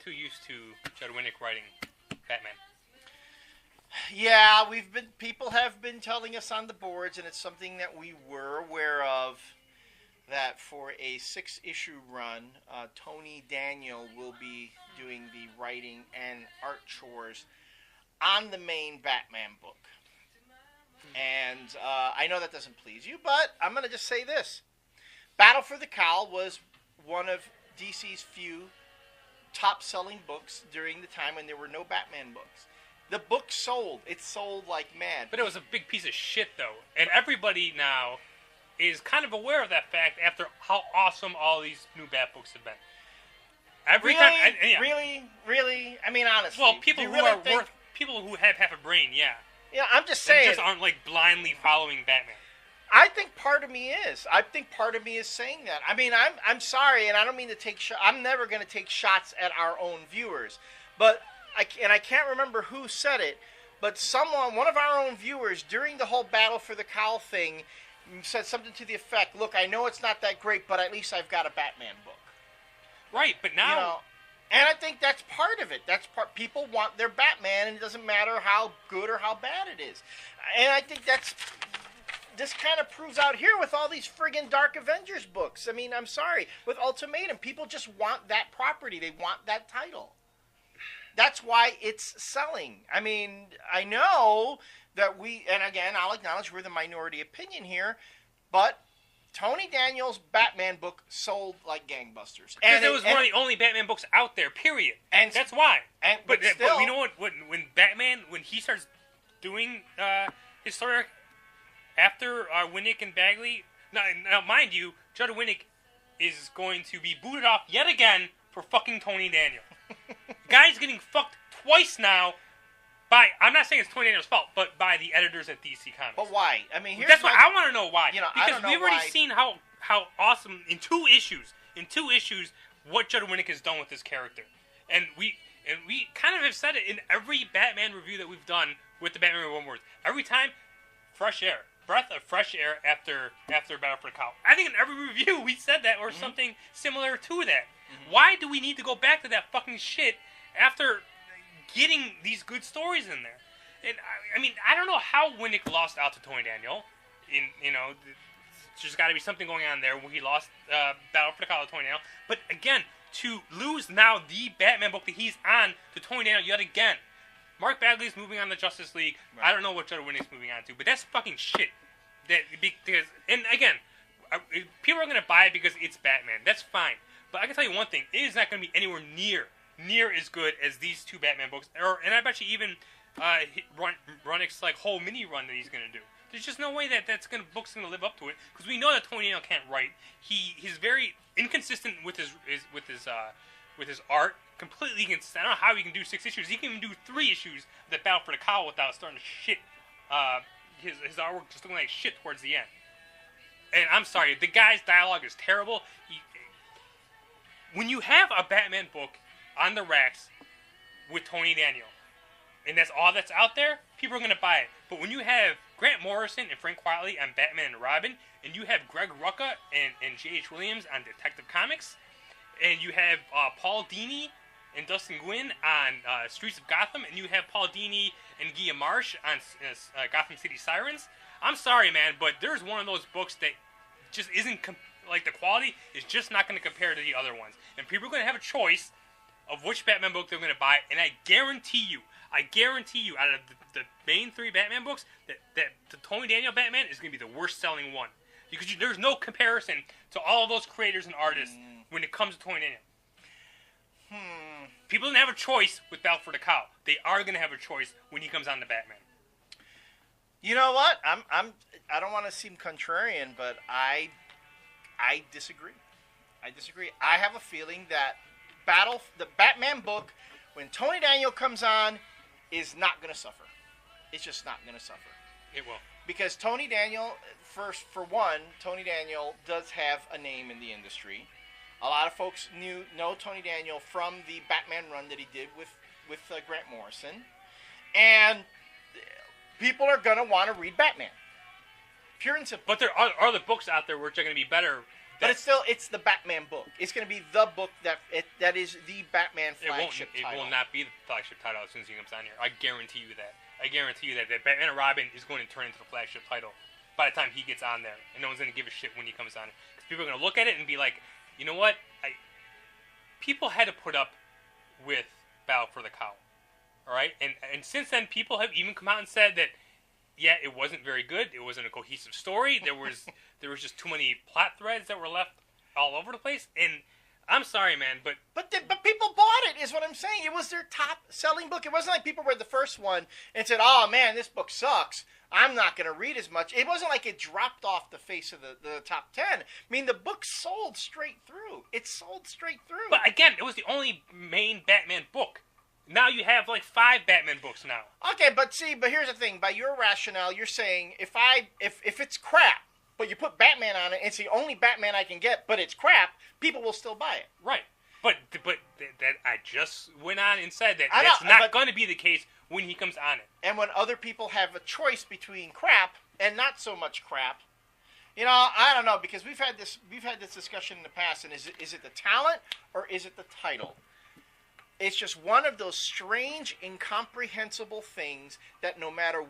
too used to Judd Winnick writing Batman. Yeah, people have been telling us on the boards, and it's something that we were aware of, that for a 6-issue run, Tony Daniel will be doing the writing and art chores on the main Batman book. And I know that doesn't please you, but I'm going to just say this. Battle for the Cowl was one of DC's few top-selling books during the time when there were no Batman books. The book sold. It sold like mad. But it was a big piece of shit, though. And everybody now is kind of aware of that fact after how awesome all these new Bat books have been. Really? I mean, honestly. Well, people who have half a brain, yeah. Yeah, I'm just saying. They just aren't, like, blindly following Batman. I think part of me is. I think part of me is saying that. I mean, I'm sorry, and I don't mean to take shots. I'm never going to take shots at our own viewers. But, I can't remember who said it, but one of our own viewers, during the whole Battle for the Cowl thing, said something to the effect, look, I know it's not that great, but at least I've got a Batman book. Right, but now... and I think that's part of it. People want their Batman, and it doesn't matter how good or how bad it is. And I think this kind of proves out here with all these friggin' Dark Avengers books. I mean, I'm sorry. With Ultimatum, people just want that property. They want that title. That's why it's selling. I mean, I know that and again, I'll acknowledge we're the minority opinion here, but Tony Daniel's Batman book sold like gangbusters. Because it was one of the only Batman books out there, period. And that's why. But you know what? When Batman, when he starts doing his story after Winnick and Bagley, now mind you, Judd Winnick is going to be booted off yet again for fucking Tony Daniel. Guy's getting fucked twice now by, I'm not saying it's Tony Daniel's fault, but by the editors at DC Comics. But why? I mean, that's what I want to know why. Because we've already seen how awesome in two issues, what Judd Winnick has done with this character. And we kind of have said it in every Batman review that we've done with the Batman One Words. Every time, fresh air. Breath of fresh air after Battle for the Cowl. I think in every review we said that or something similar to that. Mm-hmm. Why do we need to go back to that fucking shit after getting these good stories in there? And I mean, I don't know how Winnick lost out to Tony Daniel. There's just got to be something going on there where he lost Battle for the Cowl to Tony Daniel. But again, to lose now the Batman book that he's on to Tony Daniel yet again. Mark Bagley's moving on to Justice League. Right. I don't know what Judd Winnick's moving on to, but that's fucking shit. And again, people are going to buy it because it's Batman. That's fine. But I can tell you one thing. It is not going to be anywhere near as good as these two Batman books. And I bet you even Runnick's like whole mini run that he's going to do. There's just no way that book's going to live up to it. Because we know that Tony Daniel can't write. He's very inconsistent with his art. Completely inconsistent. I don't know how he can do 6 issues. He can even do 3 issues of the Battle for the Cowl without starting to shit. His artwork just looking like shit towards the end. And I'm sorry, the guy's dialogue is terrible. When you have a Batman book on the racks with Tony Daniel, and that's all that's out there, people are going to buy it. But when you have Grant Morrison and Frank Quitely on Batman and Robin, and you have Greg Rucka and J.H. Williams on Detective Comics, and you have Paul Dini and Dustin Gwinn on Streets of Gotham, and you have Paul Dini and Guy Marsh on Gotham City Sirens. I'm sorry, man, but there's one of those books that just isn't, the quality is just not going to compare to the other ones. And people are going to have a choice of which Batman book they're going to buy, and I guarantee you, out of the main 3 Batman books, that the Tony Daniel Batman is going to be the worst-selling one. Because there's no comparison to all of those creators and artists when it comes to Tony Daniel. People didn't have a choice with Battle for the Cowl. They are going to have a choice when he comes on to Batman. You know what? I don't want to seem contrarian, but I disagree. I have a feeling that the Batman book, when Tony Daniel comes on, is not going to suffer. It's just not going to suffer. It will. Because Tony Daniel, Tony Daniel does have a name in the industry. A lot of folks know Tony Daniel from the Batman run that he did with Grant Morrison. And people are going to want to read Batman. Pure and simple. But there are other books out there which are going to be better But it's the Batman book. It's going to be the book that is the Batman flagship title. It will not be the flagship title as soon as he comes on here. I guarantee you that. I guarantee you that Batman and Robin is going to turn into the flagship title by the time he gets on there, and no one's going to give a shit when he comes on. Because people are going to look at it and be like, you know what? People had to put up with Battle for the Cowl, all right? And since then, people have even come out and said that, yeah, it wasn't very good. It wasn't a cohesive story. There was just too many plot threads that were left all over the place. And I'm sorry, man, but people bought it, is what I'm saying. It was their top-selling book. It wasn't like people read the first one and said, oh, man, this book sucks. I'm not going to read as much. It wasn't like it dropped off the face of the top 10. I mean, the book sold straight through. It sold straight through. But again, it was the only main Batman book. Now you have like 5 Batman books now. Okay, but here's the thing. By your rationale, you're saying if it's crap, but you put Batman on it, it's the only Batman I can get, but it's crap, people will still buy it. Right. But that I just went on and said that that's not going to be the case when he comes on it. And when other people have a choice between crap and not so much crap, I don't know, because we've had this discussion in the past, and is it the talent or is it the title? It's just one of those strange, incomprehensible things that no matter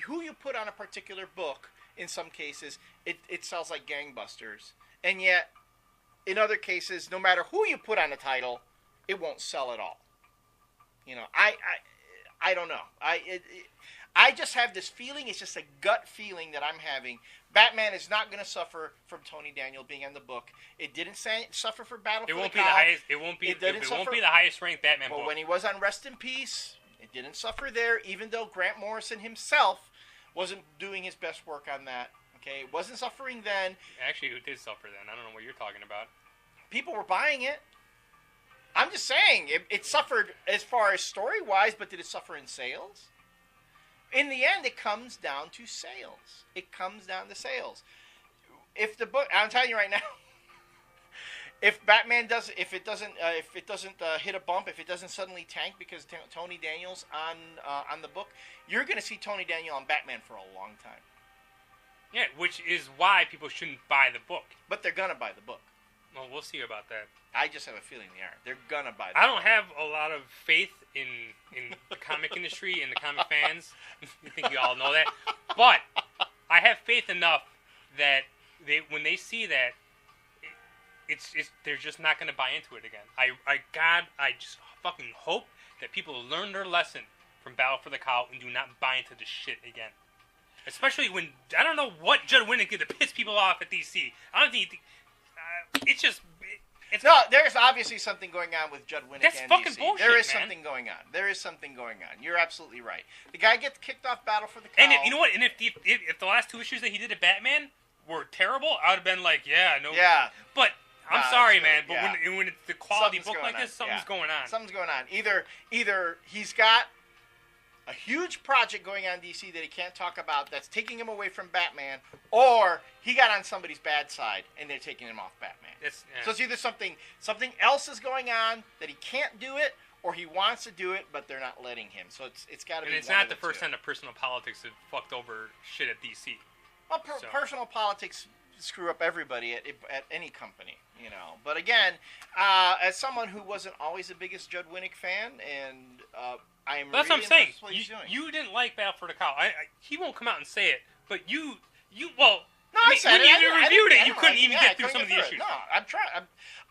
who you put on a particular book, in some cases, it sells like gangbusters. And yet, in other cases, no matter who you put on a title, it won't sell at all. I don't know. I just have this feeling. It's just a gut feeling that I'm having. Batman is not going to suffer from Tony Daniel being on the book. It didn't suffer for Battle for the Cowl. It won't be the highest ranked Batman book. But when he was on Rest in Peace, it didn't suffer there. Even though Grant Morrison himself wasn't doing his best work on that. Okay, it wasn't suffering then. Actually, it did suffer then. I don't know what you're talking about. People were buying it. I'm just saying it suffered as far as story wise, but did it suffer in sales? In the end, it comes down to sales. It comes down to sales. If the book, I'm telling you right now, if it doesn't hit a bump, if it doesn't suddenly tank because Tony Daniel's on the book, you're going to see Tony Daniel on Batman for a long time. Yeah, which is why people shouldn't buy the book. But they're going to buy the book. Well, we'll see about that. I just have a feeling they are. They're going to buy the book. I don't have a lot of faith in the comic industry and the comic fans. I think you all know that. But I have faith enough that when they see that, they're just not going to buy into it again. I just fucking hope that people learn their lesson from Battle for the Cowl and do not buy into the shit again. Especially when, I don't know what Judd Winnick did to piss people off at DC. I don't think, there's obviously something going on with Judd Winnick. That's and fucking DC. bullshit, There is man. something going on. There is something going on. You're absolutely right. The guy gets kicked off Battle for the Cowl. And you know what? And if the last 2 issues that he did at Batman were terrible, I would have been like, yeah, no. Yeah. But I'm sorry, man. But yeah. when it's the quality book like this, something's going on. Something's going on. Either he's got a huge project going on in DC that he can't talk about that's taking him away from Batman, or he got on somebody's bad side and they're taking him off Batman. So it's either something else is going on that he can't do it, or he wants to do it but they're not letting him. So it's got to be. And it's not the first time that personal politics have fucked over shit at DC. Well, personal politics screw up everybody at any company, But again, as someone who wasn't always the biggest Judd Winnick fan, and I am. That's really what I'm saying. What he's doing. You didn't like Battle for the Cowl. He won't come out and say it, but you. No, I said when it. you reviewed it, you couldn't even get through some of the issues. No, I'm trying.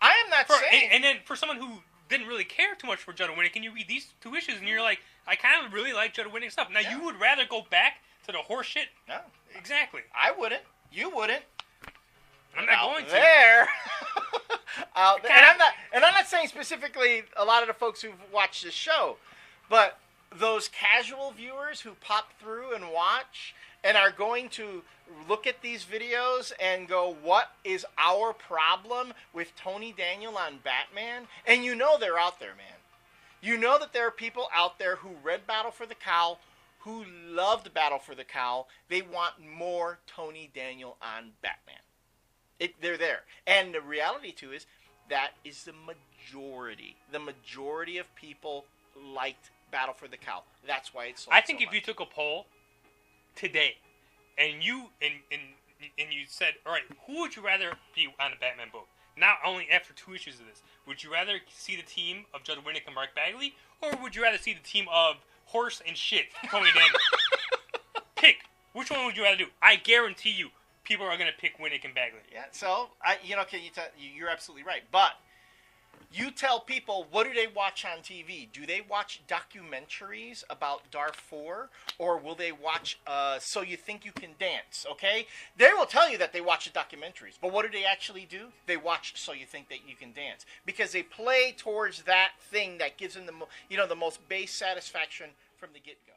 I am not saying. And then for someone who didn't really care too much for Judd Winnick, and you read these 2 issues, and you're like, I kind of really like Judd Winnick stuff. Now you would rather go back to the horse shit? No, exactly. I wouldn't. You wouldn't. I'm not going to. There. And I'm not saying specifically a lot of the folks who've watched this show, but those casual viewers who pop through and watch and are going to look at these videos and go, what is our problem with Tony Daniel on Batman? And they're out there, man. You know that there are people out there who read Battle for the Cowl, who loved Battle for the Cowl. They want more Tony Daniel on Batman. They're there. And the reality, too, is that is the majority. The majority of people liked Battle for the Cowl. That's why it's sold I think so if you took a poll today, and you and you said, all right, who would you rather be on a Batman book? Not only after 2 issues of this, would you rather see the team of Judd Winnick and Mark Bagley, or would you rather see the team of horse and shit Tony Daniel? Pick. Which one would you rather do? I guarantee you, people are going to pick Winnick and Bagley. Yeah. So you're absolutely right, but. You tell people, what do they watch on TV? Do they watch documentaries about Darfur, or will they watch So You Think You Can Dance, okay? They will tell you that they watch the documentaries, but what do they actually do? They watch So You Think That You Can Dance, because they play towards that thing that gives them the most base satisfaction from the get-go.